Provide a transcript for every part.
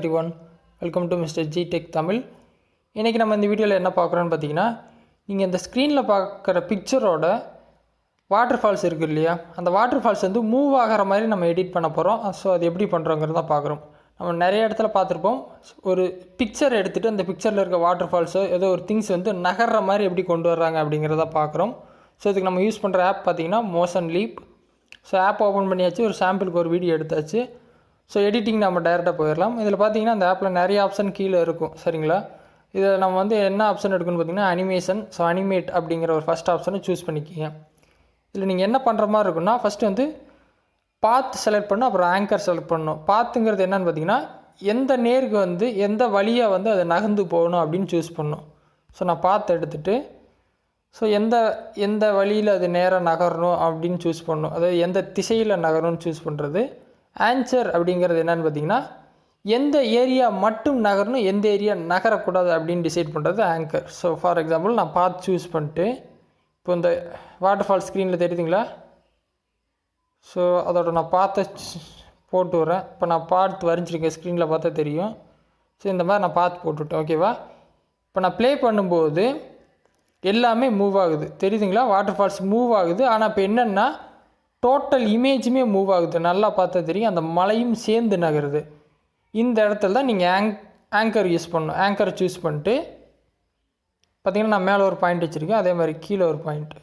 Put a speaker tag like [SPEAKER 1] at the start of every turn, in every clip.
[SPEAKER 1] everyone, welcome to MR.G Tech Tamil. இன்றைக்கி நம்ம இந்த வீடியோவில் என்ன பார்க்குறோன்னு பார்த்தீங்கன்னா, நீங்கள் இந்த ஸ்க்ரீனில் பார்க்குற பிக்சரோட வாட்டர் ஃபால்ஸ் இருக்குது இல்லையா, அந்த வாட்டர் ஃபால்ஸ் வந்து மூவ் ஆகிற மாதிரி நம்ம எடிட் பண்ண போகிறோம். ஸோ அது எப்படி பண்ணுறோங்கிறத பார்க்குறோம். நம்ம நிறைய இடத்துல பார்த்துருப்போம், ஒரு பிக்சர் எடுத்துகிட்டு அந்த பிக்சரில் இருக்க வாட்டர் ஃபால்ஸோ ஏதோ ஒரு திங்ஸ் வந்து நகர்ற மாதிரி எப்படி கொண்டு வர்றாங்க அப்படிங்கிறத பார்க்குறோம். ஸோ இதுக்கு நம்ம யூஸ் பண்ணுற ஆப் பார்த்திங்கன்னா motion leap. So app open பண்ணியாச்சு, ஒரு சாம்பிளுக்கு ஒரு வீடியோ எடுத்தாச்சு. ஸோ எடிட்டிங் நம்ம டைரெக்டாக போயிடலாம். இதில் பார்த்தீங்கன்னா அந்த ஆப்பில் நிறைய ஆப்ஷன் கீழே இருக்கும், சரிங்களா. இதில் நம்ம வந்து என்ன ஆப்ஷன் எடுக்கணும்னு பார்த்தீங்கன்னா அனிமேஷன். ஸோ அனிமேட் அப்படிங்கிற ஒரு ஃபஸ்ட் ஆப்ஷனை சூஸ் பண்ணிக்கிங்க. இதில் நீங்கள் என்ன பண்ணுற மாதிரி இருக்குன்னா, ஃபஸ்ட்டு வந்து பாத் செலக்ட் பண்ணணும், அப்புறம் ஆங்கர் செலக்ட் பண்ணணும். பாத்துங்கிறது என்னென்னு பார்த்தீங்கன்னா, எந்த நேருக்கு வந்து எந்த வழியாக வந்து அது நகர்ந்து போகணும் அப்படின்னு சூஸ் பண்ணணும். ஸோ நான் பாத்து எடுத்துகிட்டு ஸோ எந்த வழியில் அது நேராக நகரணும் அப்படின்னு சூஸ் பண்ணணும், அதாவது எந்த திசையில் நகரணும்னு சூஸ் பண்ணுறது. ஆன்சர் அப்படிங்கிறது என்னென்னு பார்த்தீங்கன்னா, எந்த ஏரியா மட்டும் நகரணும், எந்த ஏரியா நகரக்கூடாது அப்படின்னு டிசைட் பண்ணுறது ஆங்கர். ஸோ ஃபார் எக்ஸாம்பிள் நான் பாத் சூஸ் பண்ணிட்டு இப்போ இந்த வாட்டர் ஃபால் ஸ்க்ரீனில் தெரியுதுங்களா. ஸோ அதோட நான் பாத்தை போட்டு வரேன். இப்போ நான் பார்த்து வரைஞ்சிருக்கேன், ஸ்க்ரீனில் பார்த்தா தெரியும். ஸோ இந்த மாதிரி நான் பார்த்து போட்டுவிட்டேன், ஓகேவா. இப்போ நான் ப்ளே பண்ணும்போது எல்லாமே மூவ் ஆகுது, தெரியுதுங்களா. வாட்டர் ஃபால்ஸ் மூவ் ஆகுது. ஆனால் இப்போ என்னென்னா டோட்டல் இமேஜுமே மூவ் ஆகுது, நல்லா பார்த்தா தெரியும். அந்த மலையும் சேர்ந்து நகருது. இந்த இடத்துல தான் நீங்கள் ஆங்கர் யூஸ் பண்ணணும். ஆங்கரை சூஸ் பண்ணிட்டு பார்த்திங்கன்னா நான் மேலே ஒரு பாயிண்ட் வச்சுருக்கேன், அதே மாதிரி கீழே ஒரு பாயிண்ட்.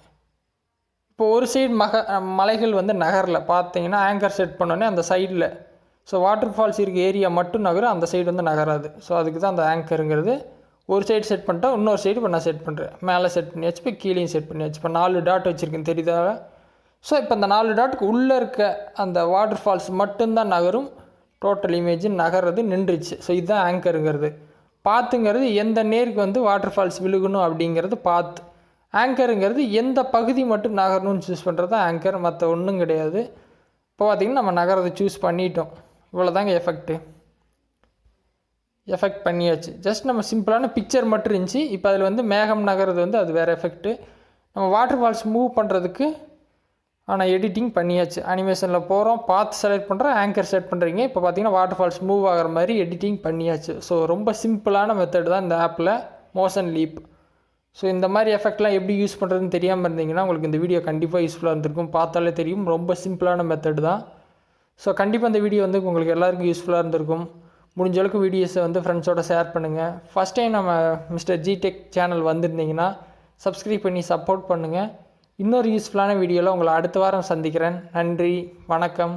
[SPEAKER 1] இப்போ ஒரு சைடு மலைகள் வந்து நகரில் பார்த்தீங்கன்னா ஆங்கர் செட் பண்ணோன்னே அந்த சைடில் ஸோ வாட்டர் ஃபால்ஸ் இருக்க ஏரியா மட்டும் நகரும், அந்த சைடு வந்து நகராது. ஸோ அதுக்கு தான் அந்த ஆங்கருங்கிறது. ஒரு சைடு செட் பண்ணிட்டா இன்னொரு சைடு இப்போ நான் செட் பண்ணுறேன். மேலே செட் பண்ணியாச்சு, இப்போ கீழேயும் செட் பண்ணியாச்சு. இப்போ 4 டாட் வச்சுருக்கேன், தெரியுதா. ஸோ இப்போ இந்த 4 டாட்டுக்கு உள்ளே இருக்க அந்த வாட்டர் ஃபால்ஸ் மட்டும்தான் நகரும், டோட்டல் இமேஜ் நகர்றது நின்றுச்சு. ஸோ இதுதான் ஆங்கருங்கிறது. பாத்துங்கிறது எந்த நேருக்கு வந்து வாட்டர் ஃபால்ஸ் விழுகணும் அப்படிங்கிறது பாத்து. ஆங்கருங்கிறது எந்த பகுதி மட்டும் நகரணும்னு சூஸ் பண்ணுறது தான் ஆங்கர், மற்ற ஒன்றும் கிடையாது. இப்போ பார்த்திங்கன்னா நம்ம நகரத்தை சூஸ் பண்ணிட்டோம். இவ்வளோ தாங்க எஃபெக்ட் பண்ணியாச்சு. ஜஸ்ட் நம்ம சிம்பிளான பிக்சர் மட்டும் இருந்துச்சு. இப்போ அதில் வந்து மேகம் நகர்றது வந்து அது வேறு எஃபெக்ட்டு. நம்ம வாட்டர் ஃபால்ஸ் மூவ் பண்ணுறதுக்கு ஆனால் எடிட்டிங் பண்ணியாச்சு. அனிமேஷனில் போகிறோம், பார்த்து செலக்ட் பண்ணுறோம், ஆங்கர் செட் பண்ணுறீங்க. இப்போ பார்த்தீங்கன்னா வாட்டர் ஃபால்ஸ் மூவ் ஆகிற மாதிரி எடிட்டிங் பண்ணியாச்சு. ஸோ ரொம்ப சிம்பிளான மெத்தட் தான் இந்த ஆப்பில் மோஷன் லீப். ஸோ இந்த மாதிரி எஃபெக்ட்லாம் எப்படி யூஸ் பண்ணுறதுன்னு தெரியாமல் இருந்தீங்கன்னா உங்களுக்கு இந்த வீடியோ கண்டிப்பாக யூஸ்ஃபுல்லாக இருந்திருக்கும். பார்த்தாலே தெரியும், ரொம்ப சிம்பிளான மெத்தட் தான். ஸோ கண்டிப்பாக இந்த வீடியோ வந்து உங்களுக்கு எல்லாருக்கும் யூஸ்ஃபுல்லாக இருந்திருக்கும். முடிஞ்ச அளவுக்கு வீடியோஸை வந்து ஃப்ரெண்ட்ஸோட ஷேர் பண்ணுங்கள். ஃபஸ்ட் டைம் நம்ம MR.G Tech சேனல் வந்திருந்தீங்கன்னா சப்ஸ்கிரைப் பண்ணி சப்போர்ட் பண்ணுங்கள். இன்னொரு யூஸ்ஃபுல்லான வீடியோவில் உங்களை அடுத்த வாரம் சந்திக்கிறேன். நன்றி, வணக்கம்.